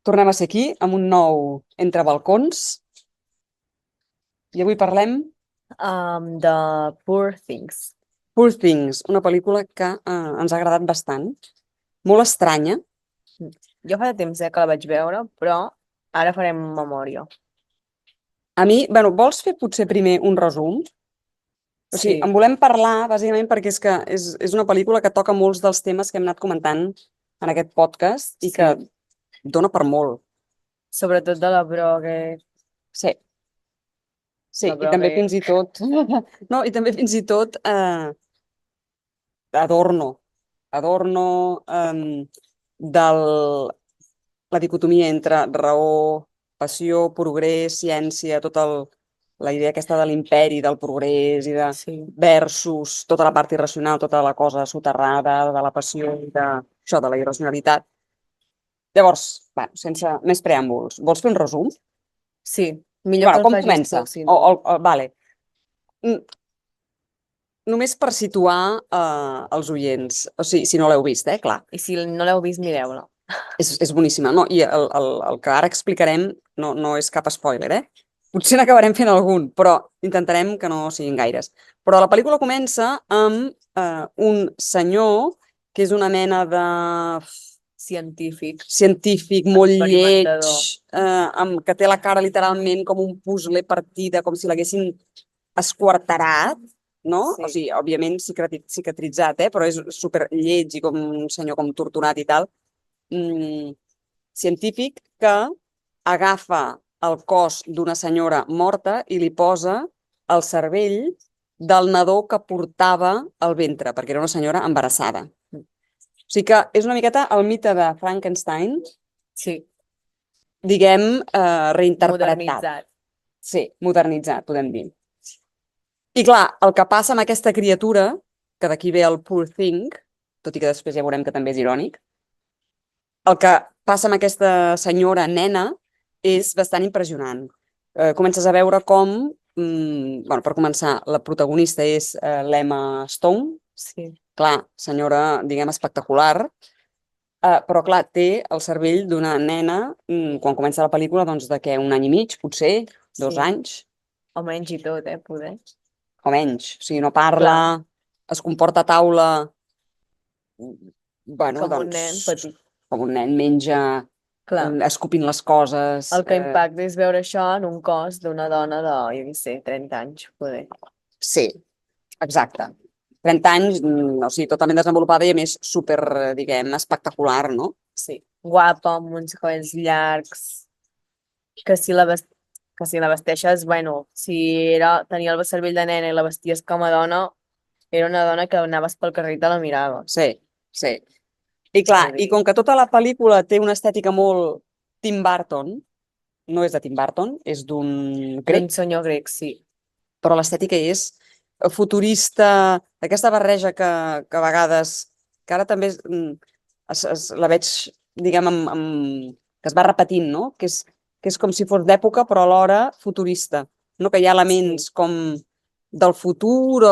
Tornem a ser aquí amb un nou Entre balcons i avui parlem The Poor Things. Poor Things, una pel·lícula que ens ha agradat bastant, molt estranya. Jo fa temps que la vaig veure, però ara farem memòria. A mi, bueno, vols fer potser primer un resum? O sigui, en Sí, volem parlar bàsicament perquè és una pel·lícula que toca molts dels temes que hem anat comentant en aquest podcast i que sí. dona per molt. Sobretot de la Brogue. Sí, sí, La i també Brogue, fins i tot, no, i també fins i tot Adorno, del la dicotomia entre raó, passió, progrés, ciència, la idea aquesta de l'imperi, del progrés i de sí. versus tota la part irracional, tota la cosa soterrada de la passió i això, de la irracionalitat. Llavors, bueno, sense més preàmbuls, vols fer un resum? Sí, millor Bueno, que el com facis comença? tu, si no. Vale. Mm, Només per situar els oients, o sigui, si no l'heu vist, clar. I si no l'heu vist, mireu-la. És boníssima. No, i el que ara explicarem no és cap spoiler, Potser n'acabarem fent algun, però intentarem que no siguin gaires. Però la pel·lícula comença amb un senyor que és una mena de Científic, científic molt lleig, experimentador. que té la cara literalment com un puzzle partida, com si l'haguessin esquarterat, no? O Sí. sigui, òbviament cicatritzat, però és super lleig i com un senyor com torturat i tal. Mm, Científic que agafa el cos d'una senyora morta i li posa el cervell del nadó que portava al ventre, perquè era una senyora embarassada. O sigui que és una miqueta el mite de Frankenstein, Sí, diguem, reinterpretat. modernitzat. Sí, modernitzat, podem dir. I clar, el que passa amb aquesta criatura, que d'aquí ve el poor thing, tot i que després ja veurem que també és irònic, el que passa amb aquesta senyora nena és bastant impressionant. Comences a veure com, bueno, per començar, la protagonista és l'Emma Stone, Sí. clar, senyora, diguem, espectacular, però clar, té el cervell d'una nena, quan comença la pel·lícula, doncs de què, un any i mig, potser, dos Sí. anys, O menys i tot, poder. o menys. O sigui, no parla, Clar, es comporta a taula, bueno, com un nen doncs, petit. com un nen, menja Clar. escopint les coses. El que impacta és veure això en un cos d'una dona de, jo què sé, 30 anys, poder. Sí, exacte. 30 anys, o sigui, totalment desenvolupada i a més super, diguem, espectacular, no? Sí. Guapa, amb uns cabells llargs, que si la, que si la vesteixes, bueno, si tenia el cervell de nena i la vesties com a dona, era una dona que anaves pel carrer i te la miraves. Sí, sí. I clar, Vull i dir, com que tota la pel·lícula té una estètica molt Tim Burton, no és de Tim Burton, és d'un d'un grec, senyor grec, sí. però l'estètica és futurista, aquesta barreja que a vegades, que ara també la veig, diguem, que es va repetint, no? Que és com si fos d'època, però alhora futurista, no? Que hi ha Sí, elements com del futur,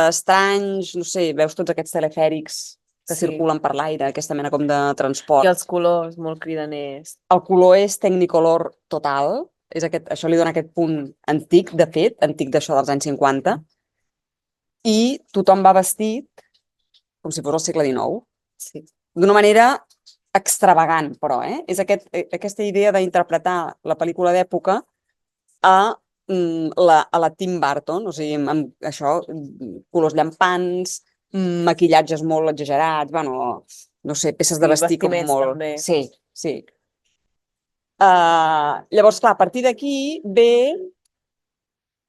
estranys, no sé, veus tots aquests telefèrics que sí. circulen per l'aire, aquesta mena com de I transport. els colors molt cridaners. El color és Technicolor total, això li dona aquest punt antic, de fet, antic d'això dels anys 50, i tothom va vestit com si fos el segle XIX, Sí. d'una manera extravagant, però, És aquesta idea d'interpretar la pel·lícula d'època a, a la Tim Burton, o sigui, amb això, colors llampants, maquillatges molt exagerats, bueno, no sé, peces de Sí, vestir com vestiments molt... també. Sí, sí. Llavors, clar, a partir d'aquí ve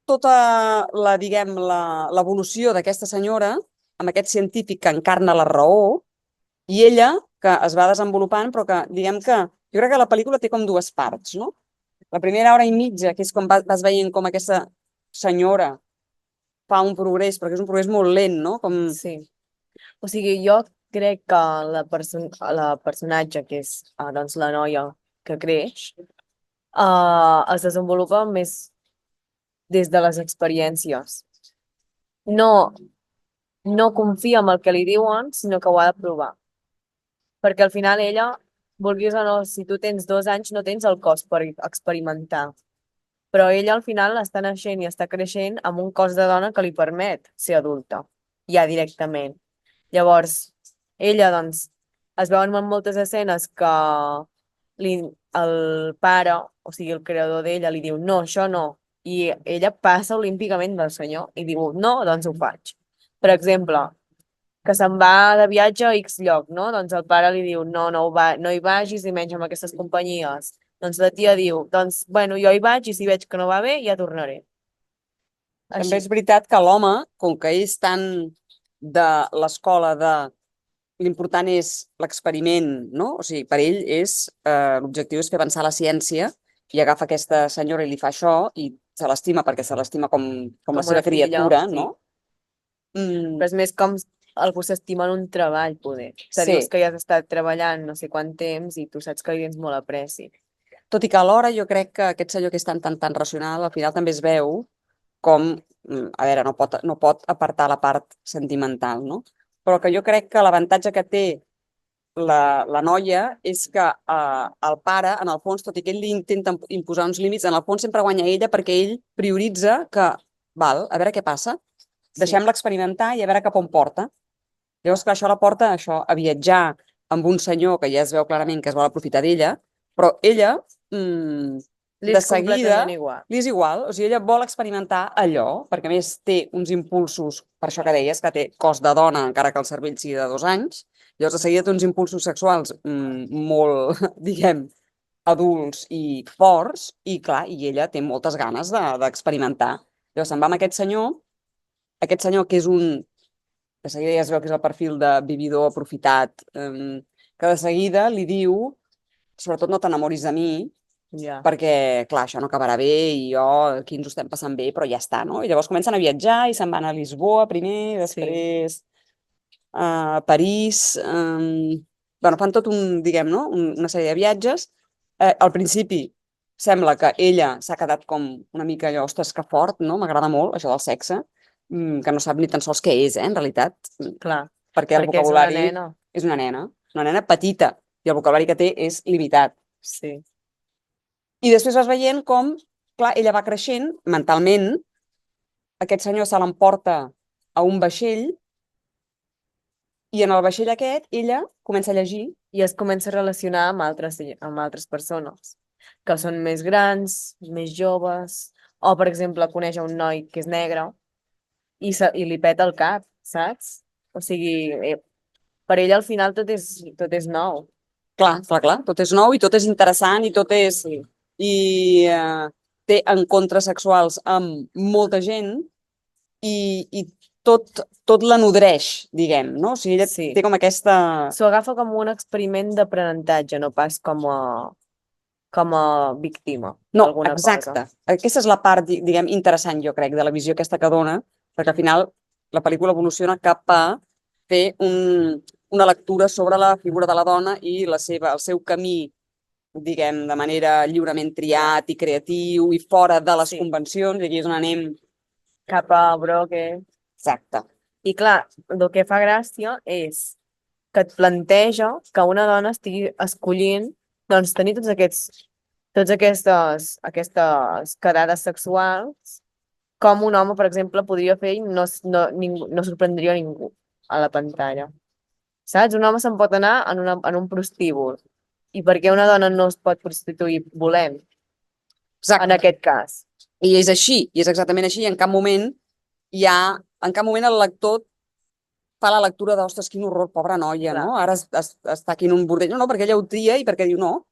tota la, diguem, l'evolució d'aquesta senyora amb aquest científic que encarna la raó i ella que es va desenvolupant, però que, diguem que, jo crec que la pel·lícula té com dues parts, no? La primera hora i mitja, que és com vas veient com aquesta senyora fa un progrés, però que és un progrés molt lent, no? Com... Sí. O sigui, jo crec que la personatge, que és doncs, la noia que creix, es desenvolupa més des de les experiències. No, no confia en el que li diuen, sinó que ho ha de provar. Perquè al final ella vulguis o no, si tu tens 2 anys no tens el cos per experimentar. Però ella al final està naixent i està creixent amb un cos de dona que li permet ser adulta, ja directament. Llavors, ella, doncs, es veuen en moltes escenes que el pare, o sigui, el creador d'ella, li diu no, això no. I ella passa olímpicament del senyor i diu no, doncs ho faig. Per exemple, que se'n va de viatge a X lloc, no? Doncs el pare li diu no, no hi vagis i menys amb aquestes companyies. Doncs la tia diu, doncs, bueno, jo hi vaig i si veig que no va bé, ja tornaré. També Així. és veritat que l'home, com que és tan de l'escola de l'important és l'experiment, no? O sigui, per ell l'objectiu és fer avançar la ciència i agafa aquesta senyora i li fa això i se l'estima perquè se l'estima com la Com seva una filla, criatura, sí. no? Però és més com algú s'estima en un treball, poder. Que Sí, dius que ja has estat treballant no sé quant temps i tu saps que li tens molt apreci. tot i que alhora jo crec que aquest senyor que és tan racional, al final també es veu com, a veure, no pot apartar la part sentimental, no? Però que jo crec que l'avantatge que té la noia és que el pare, en el fons, tot i que ell li intenta imposar uns límits, en el fons sempre guanya ella perquè ell prioritza que, val, a veure què passa, Sí. deixem-la experimentar i a veure cap on porta. Llavors, clar, això la porta a viatjar amb un senyor que ja es veu clarament que es vol aprofitar d'ella, però ella, Li de és seguida, completament igual. li és igual. O sigui, ella vol experimentar allò, perquè a més té uns impulsos, per això que deies, que té cos de dona, encara que el cervell sigui de 2 anys, llavors de seguida té uns impulsos sexuals molt, diguem, adults i forts, i clar, i ella té moltes ganes d'experimentar. Llavors se'n va amb aquest senyor que és de seguida ja es veu que és el perfil de vividor aprofitat, que de seguida li diu, sobretot no t'enamoris de mi, Ja. perquè, clar, això no acabarà bé i jo, aquí ens ho estem passant bé, però ja està, no? I llavors comencen a viatjar i se'n van a Lisboa primer, després a París, bueno, fan tot diguem, no? Una sèrie de viatges. Al principi sembla que ella s'ha quedat com una mica allò, ostres, que fort, no? M'agrada molt, això del sexe, que no sap ni tan sols què és, en realitat, Clar, perquè el perquè és una vocabulari nena. és una nena petita, i el vocabulari que té és limitat. Sí. I després vas veient com, clar, ella va creixent mentalment, aquest senyor se l'emporta a un vaixell, i en el vaixell aquest ella comença a llegir. I es comença a relacionar amb altres persones, que són més grans, més joves, o, per exemple, coneix a un noi que és negre i li peta el cap, saps? O sigui, per ella al final tot és nou. Clar, tot és nou i tot és interessant i tot és... Sí. I té encontres sexuals amb molta gent i tot la nodreix, diguem, no? O sigui, ella Sí. té com aquesta... S'ho agafa com un experiment d'aprenentatge, no pas com a víctima No, d'alguna exacte. cosa. Aquesta és la part, diguem, interessant, jo crec, de la visió aquesta que dona, perquè al final la pel·lícula evoluciona cap a fer una lectura sobre la figura de la dona i el seu camí, diguem, de manera lliurement triat i creatiu i fora de les Sí. convencions, i aquí és on anem. Cap a Broque. Exacte. I clar, el que fa gràcia és que et planteja que una dona estigui escollint doncs, tenir tots aquestes quedades sexuals com un home, per exemple, podria fer i no sorprendria ningú a la pantalla. Saps? Un home se'n pot anar en un prostíbul. I per què una dona no es pot prostituir volent, Exacte. en aquest cas? I és així, i és exactament així, i en cap moment el lector fa la lectura de, ostres, quin horror, pobra noia, Clar. no? Ara està aquí en un bordell. No, perquè ella ho tria i perquè diu no.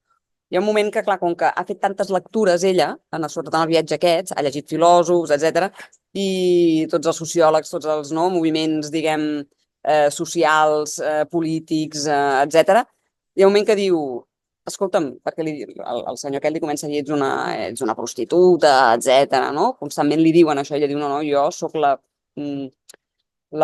Hi ha un moment que, clar, com que ha fet tantes lectures ella, sobretot en el viatge aquests, ha llegit filòsofs, etc, i tots els sociòlegs, tots els moviments, diguem, socials, polítics, etc, hi ha un moment que diu, escolta'm, perquè el senyor aquest li comença a dir ets una prostituta, etc, no? Constantment li diuen això, ella diu, no, jo sóc la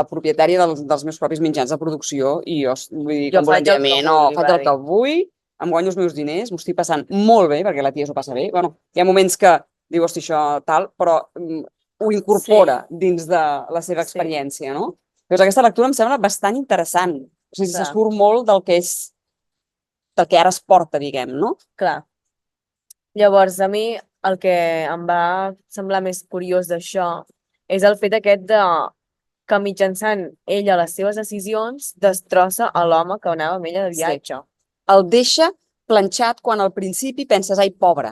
propietària dels meus propis mitjans de producció i jo, vull dir, Jo com volem faig dir el a mi, que no, vull, li faig va el que dir. vull, em guanyo els meus diners, m'ho estic passant molt bé, perquè la tia s'ho passa bé, bueno, hi ha moments que diu, hosti, això tal, però ho incorpora dins de la seva Sí. experiència, no? Llavors aquesta lectura em sembla bastant interessant, o sigui, se Clar. surt molt del que és del que ara es porta, diguem, no? Clar. Llavors, a mi el que em va semblar més curiós d'això és el fet aquest de que mitjançant ella les seves decisions destrossa a l'home que anava amb ella de viatge. El deixa planxat quan al principi penses, ai, pobre,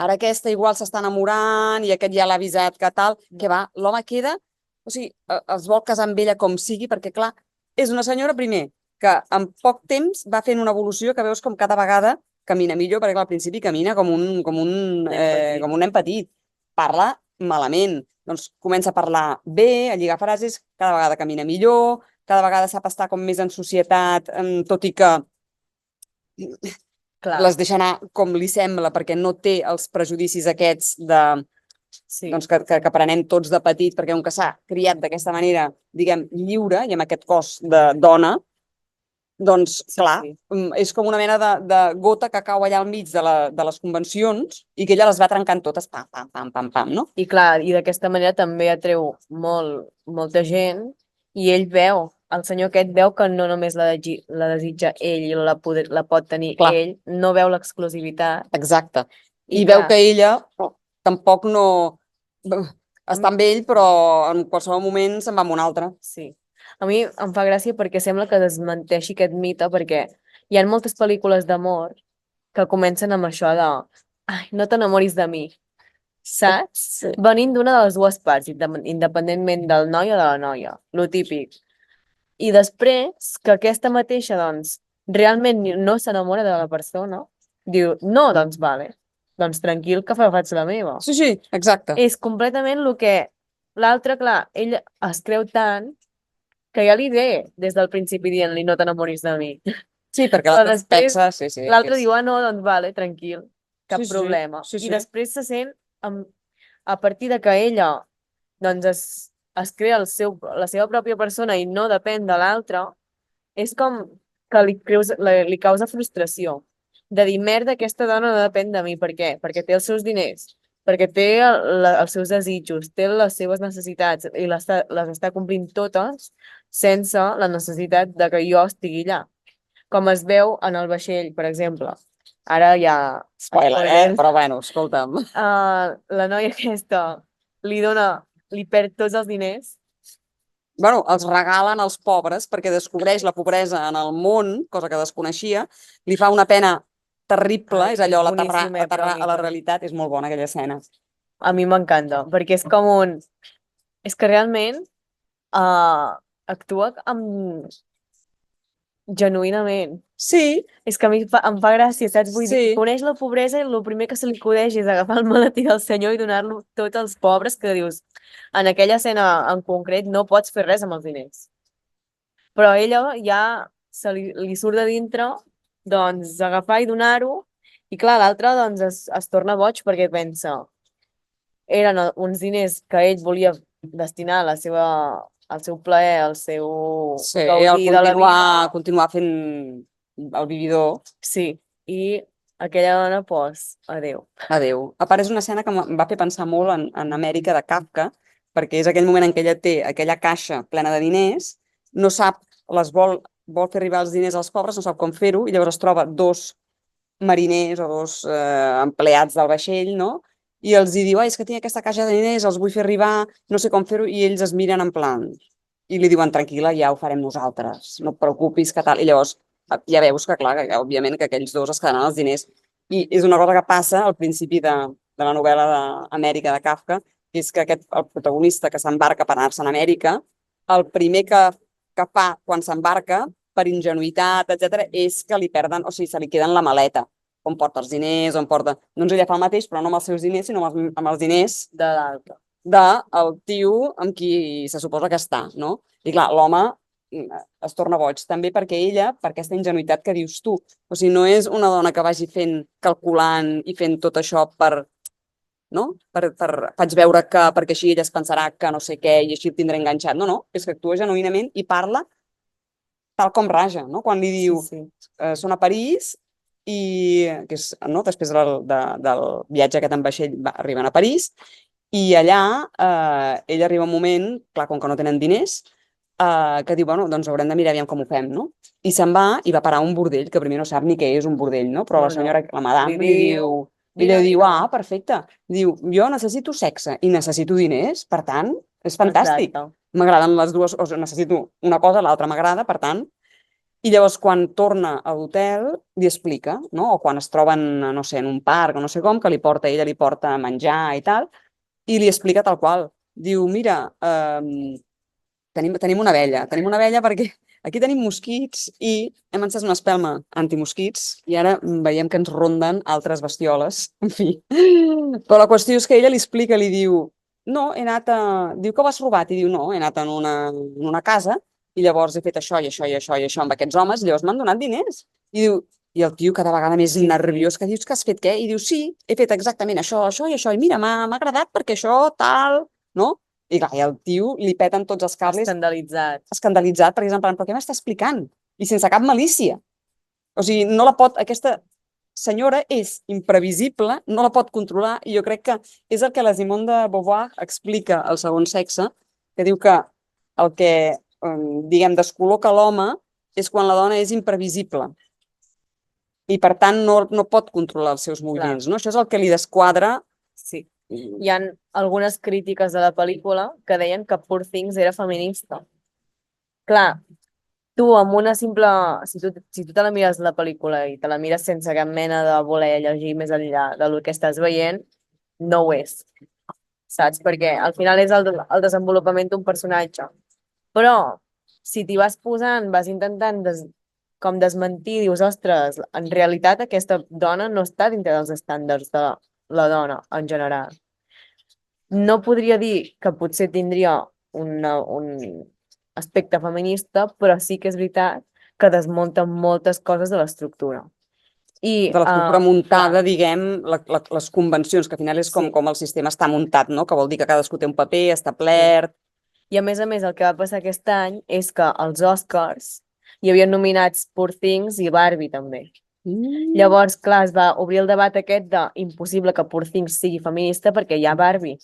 ara aquesta igual s'està enamorant i aquest ja l'ha avisat que tal, que va, l'home queda, o sigui, es vol casar amb ella com sigui, perquè clar, és una senyora, primer, que en poc temps va fent una evolució que veus com cada vegada camina millor, perquè clar, al principi camina com un nen petit. Parla malament, doncs comença a parlar bé, a lligar frases, cada vegada camina millor, cada vegada sap estar com més en societat, tot i que Clar. les deixa anar com li sembla, perquè no té els prejudicis aquests de, doncs, que aprenem tots de petit, perquè un que s'ha criat d'aquesta manera, diguem, lliure, i amb aquest cos de dona, doncs, clar, és com una mena de gota que cau allà al mig de les convencions i que ella les va trencant totes, pam, pam, pam, pam, pam, no? I clar, i d'aquesta manera també atreu molta gent i ell veu, el senyor aquest veu que no només la desitja ell i la pot tenir ell, no veu l'exclusivitat. Exacte. I veu que ella tampoc no està amb ell, però en qualsevol moment se'n va amb un altre. Sí. A mi em fa gràcia perquè sembla que desmenteixi aquest mite, perquè hi ha moltes pel·lícules d'amor que comencen amb això de ai, no t'enamoris de mi, saps? Sí. Venint d'una de les dues parts, independentment del noi o de la noia, lo típic. I després, que aquesta mateixa, doncs, realment no s'enamora de la persona, diu, no, doncs vale, doncs tranquil que faig la meva. Sí, sí, exacte. És completament el que l'altre, clar, ell es creu tant que ja li ve des del principi dient-li no t'enamoris de mi. Sí, perquè l'altre pexa, sí. L'altre diu, no, doncs vale, tranquil, cap problema. Sí. I després se sent, a partir de que ella doncs es crea la seva pròpia persona i no depèn de l'altre, és com que li causa frustració. De dir, merda, aquesta dona no depèn de mi. Per què? Perquè té els seus diners, perquè té els seus desitjos, té les seves necessitats i les està complint totes sense la necessitat de que jo estigui allà. Com es veu en el vaixell, per exemple. Ara ja... Spoiler, però bueno, escolta'm. La noia aquesta li perd tots els diners. Bueno, els regalen als pobres perquè descobreix la pobresa en el món, cosa que desconeixia, li fa una pena terrible, és allò, l'aterrar a la realitat, és molt bona aquella escena. A mi m'encanta, perquè és com un... És que realment actua genuïnament. Sí. És que a mi em fa gràcia, saps? Vull dir, coneix la pobresa i el primer que se li acudeix és agafar el maletí del senyor i donar-lo tots els pobres, que dius, en aquella escena en concret no pots fer res amb els diners. Però ella ja li surt de dintre, doncs, agafar i donar-ho, i clar, l'altre doncs es torna boig perquè pensa, eren uns diners que ell volia destinar a al seu plaer, al seu gaudir de la vida. Continuar fent el vividor. Sí, i aquella dona, doncs, adéu. Adéu. A part, és una escena que em va fer pensar molt en Amèrica de Kafka, perquè és aquell moment en què ella té aquella caixa plena de diners, no sap, vol fer arribar els diners als pobres, no sap com fer-ho, i llavors es troba dos mariners o dos empleats del vaixell, no? I els diu, és que tinc aquesta caixa de diners, els vull fer arribar, no sé com fer-ho, i ells es miren en plan, i li diuen, tranquil·la, ja ho farem nosaltres, no et preocupis, que tal. I llavors ja veus que, clar, que òbviament que aquells dos es quedaran els diners. I és una cosa que passa al principi de la novel·la d'Amèrica de Kafka, que és que el protagonista que s'embarca per anar-se'n a Amèrica, el primer que fa quan s'embarca, per ingenuïtat, etc., és que li perden, o sigui, se li queden la maleta, on porta els diners, on porta... Doncs ella fa el mateix, però no amb els seus diners, sinó amb els diners de l'altre, del tio amb qui se suposa que està, no? I clar, l'home es torna boig, també perquè ella, per aquesta ingenuïtat que dius tu, o sigui, no és una dona que vagi calculant i fent tot això no? Faig veure que perquè així ella es pensarà que no sé què i així el tindré enganxat. No, és que actua genuïnament i parla tal com raja, no? Quan li diu, són a París i que és, no? Després del viatge aquest en vaixell arriben a París i allà ell arriba un moment, clar, com que no tenen diners, que diu, bueno, doncs haurem de mirar aviam com ho fem, no? I se'n va i va parar a un bordell, que primer no sap ni què és un bordell, no? Però la senyora, la madame, li diu... Ella diu, ah, perfecte. Diu, jo necessito sexe i necessito diners, per tant, és fantàstic. M'agraden les dues, o sigui, necessito una cosa, l'altra m'agrada, per tant. I llavors, quan torna a l'hotel, li explica, no? O quan es troben, no sé, en un parc o no sé com, que ella li porta menjar i tal, i li explica tal qual. Diu, mira, tenim una abella perquè aquí tenim mosquits i hem encès una espelma antimosquits i ara veiem que ens ronden altres bestioles, en fi. Però la qüestió és que ella li explica, li diu, no, he anat a... Diu que ho has robat i diu, no, he anat en una casa i llavors he fet això i això i això i això amb aquests homes i llavors m'han donat diners. I diu, i el tio cada vegada més nerviós, que dius que has fet què? I diu, sí, he fet exactament això, això i això, i mira, m'ha agradat perquè això, tal, no? I clar, i el tio li peten tots els cables. Escandalitzat, perquè és en plan, però què m'està explicant? I sense cap malícia. O sigui, no la pot... Aquesta senyora és imprevisible, no la pot controlar, i jo crec que és el que la Simone de Beauvoir explica al Segon sexe, que diu que el que, diguem, descol·loca l'home és quan la dona és imprevisible. I, per tant, no pot controlar els seus moviments, no? Això és el que li desquadra. Sí. Hi ha algunes crítiques de la pel·lícula que deien que Poor Things era feminista. Clar, tu amb una simple... Si tu te la mires la pel·lícula i te la mires sense cap mena de voler llegir més enllà del que estàs veient, no ho és. Saps? Perquè al final és el desenvolupament d'un personatge. Però, si t'hi vas posant, vas intentant com desmentir, dius, ostres, en realitat aquesta dona no està dintre dels estàndards de la dona en general. No podria dir que potser tindria un aspecte feminista, però sí que és veritat que desmunta moltes coses de l'estructura. De l'estructura muntada, diguem, les convencions, que al final és com el sistema està muntat, no? Que vol dir que cadascú té un paper establert. I a més, el que va passar aquest any és que als Oscars hi havia nominats Poor Things i Barbie també. Llavors, clar, es va obrir el debat aquest de impossible que Poor Things sigui feminista perquè hi ha Barbie.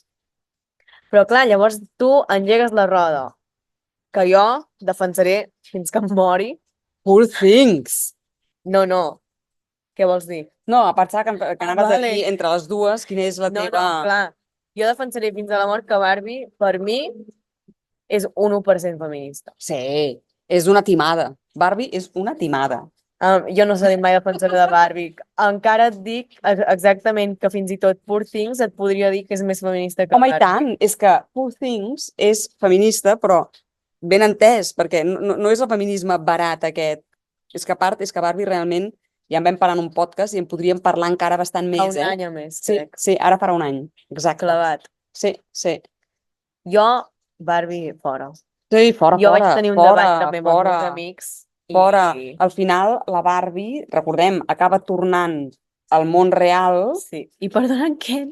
Però clar, llavors tu engegues la roda, que jo defensaré fins que em mori. Poor Things! No. Què vols dir? No, a pensar que anaves a dir entre les dues, quina és la teva... No, clar. Jo defensaré fins a la mort que Barbie, per mi, és un 1% feminista. Sí, és una timada. Barbie és una timada. Jo no seré mai defensora de Barbie. Encara et dic exactament que fins i tot Poor Things et podria dir que és més feminista que Barbie. Barbie. Home, i tant! És que Poor Things és feminista, però ben entès, perquè no és el feminisme barat aquest. És que a part, és que Barbie realment, ja en vam parlar en un podcast i en podríem parlar encara bastant més. Fa un any a més, crec. Sí, ara farà un any. Exacte. Clavat. Sí. Jo, Barbie, fora. Sí, fora. Jo vaig tenir un debat també amb els meus amics. Fora. Al final, la Barbie, recordem, acaba tornant al món real. Sí. I perdonant Ken.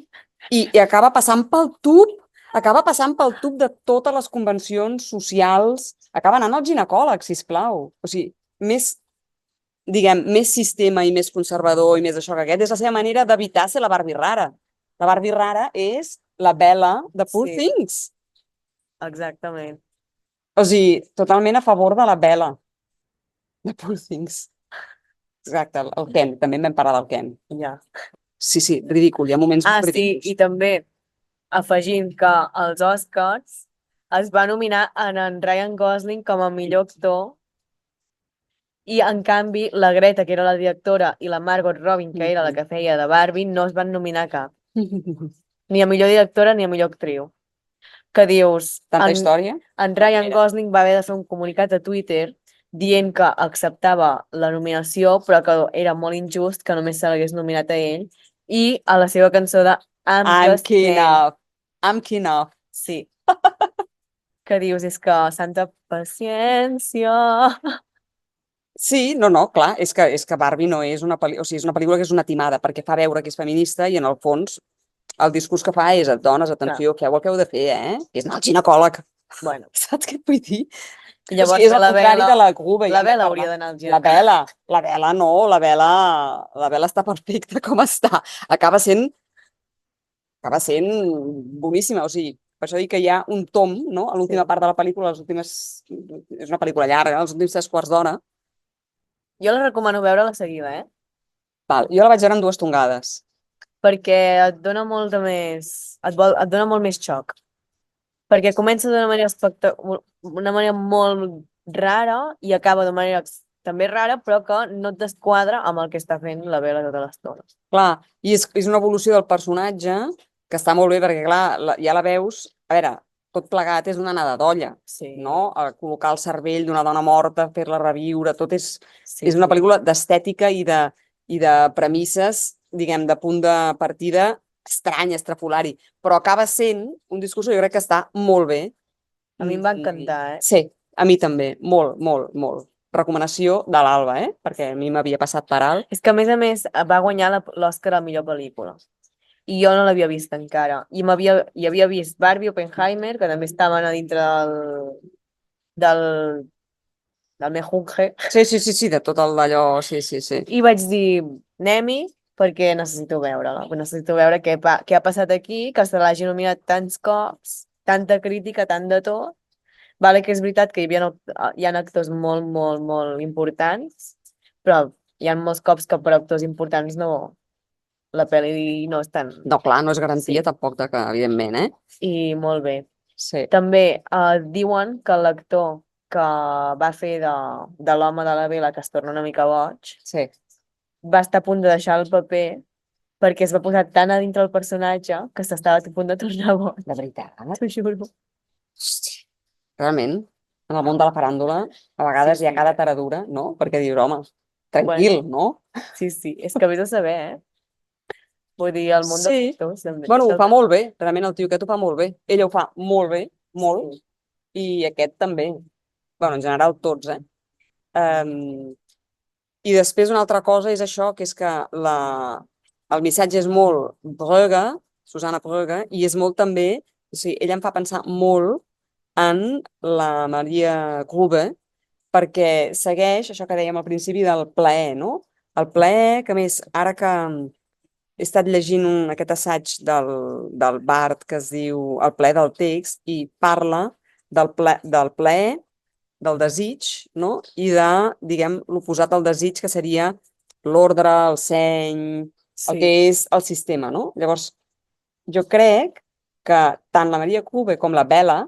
I acaba passant pel tub. Acaba passant pel tub de totes les convencions socials. Acaba anant al ginecòleg, sisplau. O sigui, més sistema i més conservador i més això que aquest. És la seva manera d'evitar ser la Barbie rara. La Barbie rara és la Bella de Poor Things. Exactament. O sigui, totalment a favor de la Bella de Poor Things. Exacte, el Ken. També en vam parlar del Ken. Ja. Sí, ridícul. Hi ha moments ridículs. Sí, i també afegint que als Oscars es va nominar en Ryan Gosling com a millor actor i, en canvi, la Greta, que era la directora, i la Margot Robin, que era la que feia de Barbie, no es van nominar cap. Ni a millor directora ni a millor actriu. Que dius... Tanta història? En Ryan Gosling va haver de fer un comunicat a Twitter dient que acceptava la nominació, però que era molt injust que només se l'hagués nominat a ell, i a la seva cançó de I'm keen off. Sí. Que dius, és que santa paciència... Sí, no, clar, és que Barbie no és una pel·lícula, o sigui, és una pel·lícula que és una timada, perquè fa veure que és feminista i en el fons el discurs que fa és, dones, atenció, feu el que heu de fer, que és anar al ginecòleg. Bueno. Saps què et vull dir? Llavors, és el contrari de la Cuba. La Bella hauria d'anar al ginecòleg. La Bella no, la Bella està perfecta com està. Acaba sent boníssima, o sigui, Per això dic que hi ha un tom, no? A l'última part de la pel·lícula, és una pel·lícula llarga, els últims 3 quarts d'hora. Jo la recomano veure la seguida, Val, jo la vaig veure en 2 tongades. perquè et dona molta més... et dona molt més xoc. Perquè comença d'una manera una manera molt rara i acaba de manera també rara, però que no et desquadra amb el que està fent la Bella tota l'estona. Clar, i és una evolució del personatge que està molt bé perquè, clar, ja la veus... A veure, tot plegat és una anada d'olla, Sí. no? A col·locar el cervell d'una dona morta, fer-la reviure, tot és una Sí. pel·lícula d'estètica i de premisses, diguem, de punt de partida estrany, estrafolari, però acaba sent un discurs que jo crec que està molt bé. A mi em va encantar, Sí, a mi també, molt, molt, molt. Recomanació de l'Alba, perquè a mi m'havia passat per alt. És que, a més, va guanyar l'Oscar a millor pel·lícula. I jo no l'havia vist encara. I havia vist Barbie, Oppenheimer, que també estaven a dintre del mejunje. Sí, de tot d'allò, sí. I vaig dir, anem-hi, perquè necessito veure-la. Necessito veure què ha passat aquí, que se l'hagi nominat tants cops, tanta crítica, tant de tot. Vale que és veritat que hi ha actors molt, molt, molt importants, però hi ha molts cops que per actors importants la pel·li no és tan... No, clar, no és garantia Sí. tampoc de que, evidentment, I molt bé. Sí. També diuen que l'actor que va fer de l'home de la vela, que es torna una mica boig, Sí. va estar a punt de deixar el paper perquè es va posar tan a dintre el personatge que s'estava a punt de tornar boig. De veritat. T'ho juro. Hòstia. Realment, en el món de la faràndula, a vegades hi ha cada taradura, no? Perquè dius, home, tranquil, no? Sí, és que vés a saber, Vull dir, el món dels actors també. Bueno, ho fa molt bé, realment el tio aquest ho fa molt bé. Ella ho fa molt bé, molt, i aquest també. Bueno, en general tots, I després una altra cosa és això, que és que el missatge és molt Brugge, Susana Brugge, i és molt també, o sigui, ella em fa pensar molt en la Maria Grube, perquè segueix això que dèiem al principi del plaer, no? El plaer, que a més, ara que he estat llegint aquest assaig del Barth que es diu El plaer del text i parla del plaer, del desig, no? I de, diguem, l'oposat al desig, que seria l'ordre, el seny, el que és el sistema, no? Llavors, jo crec que tant la Maria Grube com la Bella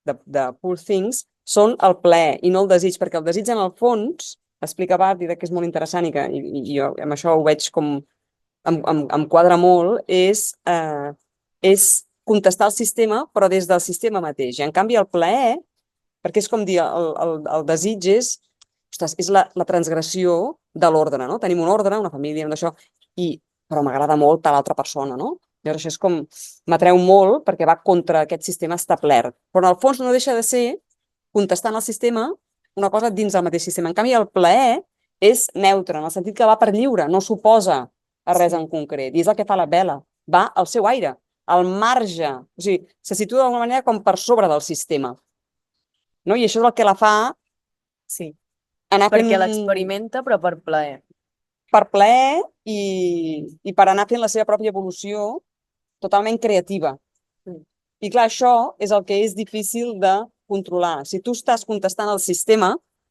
de Poor Things són el plaer i no el desig, perquè el desig en el fons, explica Barth, i que és molt interessant i jo amb això ho veig com em quadra molt, és contestar el sistema, però des del sistema mateix. I en canvi el plaer, perquè és com dir, el desig ostres, és la transgressió de l'ordre, no? Tenim un ordre, una família, d'això, però m'agrada molt a l'altra persona, no? Llavors això és com, m'atreu molt perquè va contra aquest sistema establert. Però en el fons no deixa de ser, contestant al sistema, una cosa dins del mateix sistema. En canvi el plaer és neutre, en el sentit que va per lliure, no s'oposa a res en concret. I és el que fa la Bella. Va al seu aire, al marge. O sigui, se situa d'alguna manera com per sobre del sistema. No? I això és el que la fa anar fent... Perquè l'experimenta, però per plaer. Per plaer i per anar fent la seva pròpia evolució totalment creativa. I clar, això és el que és difícil de controlar. Si tu estàs contestant al sistema,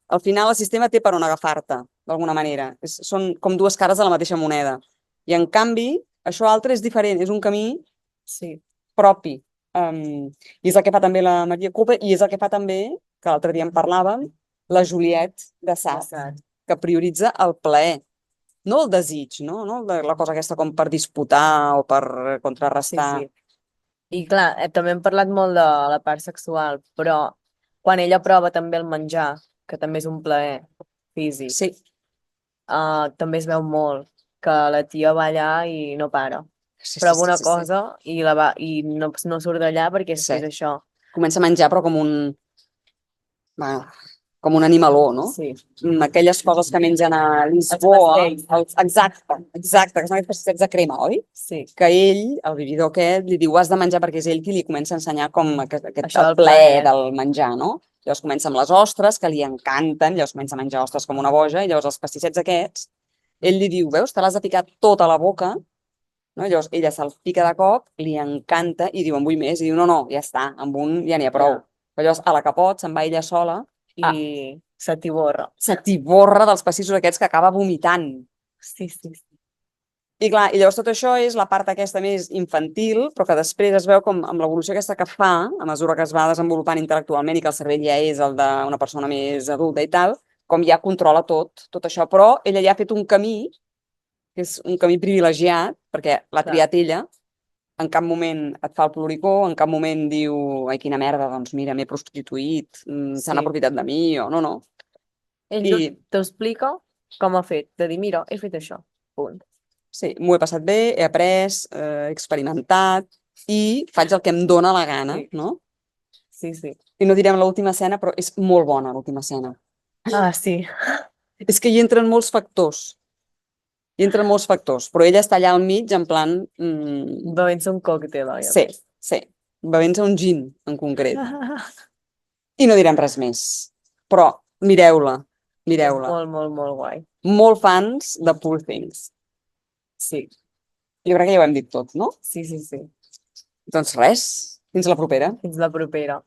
al final el sistema té per on agafar-te, d'alguna manera. Són com dues cares de la mateixa moneda. I en canvi, això altre és diferent, és un camí propi. I és el que fa també la Maria Grube i és el que fa també, que l'altre dia en parlàvem, la Juliette de Sartre, que prioritza el plaer, no el desig, no la cosa aquesta com per disputar o per contrarrestar. I clar, també hem parlat molt de la part sexual, però quan ella prova també el menjar, que també és un plaer físic, també es veu molt que la tia va allà i no para. Prova una cosa i no surt d'allà perquè és això. Comença a menjar però com un animaló, no? Aquelles coses que mengen a Lisboa. Exacte, que són aquests pastissets de crema, oi? Que ell, el vividor aquest, li diu has de menjar perquè és ell qui li comença a ensenyar com aquest plaer del menjar, no? Llavors comença amb les ostres, que li encanten, llavors comença a menjar ostres com una boja, i llavors els pastissets aquests, ell li diu, veus, te l'has de picar tota la boca no? Llavors ella se'l fica de cop, li encanta i diu, en vull més, i diu, no, ja està, amb un ja n'hi ha prou. Ja. Però llavors a la capot se'n va ella sola, I s'atiborra dels pastissos aquests que acaba vomitant. Sí, sí, sí. I clar, i llavors tot això és la part aquesta més infantil, però que després es veu com amb l'evolució aquesta que fa, a mesura que es va desenvolupant intel·lectualment i que el cervell ja és el d'una persona més adulta i tal, com ja controla tot això, però ella ja ha fet un camí, que és un camí privilegiat, perquè l'ha Clar. triat ella, en cap moment et fa el ploricó, en cap moment diu, ai, quina merda, doncs mira, m'he prostituït, s'han Sí. aprofitat de mi, o no, no. Ell I t'explica com ha fet, de dir, mira, he fet això, punt. sí, m'ho he passat bé, he après, he experimentat i faig el que em dóna la gana, Sí. no? Sí, sí. I no direm l'última escena, però és molt bona l'última escena. Ah, sí. És que hi entren molts factors. Hi entren molts factors, però ella està allà al mig en plan... Bevent-se un còctel, oi? sí, sí, bevent-se un gin en concret. I no direm res més. Però mireu-la, És mireu-la. molt, molt, molt guai. Molt fans de Poor Things. Sí, Jo crec que ja ho hem dit tot, no? sí, sí, sí. Doncs res, fins la propera. Fins la propera.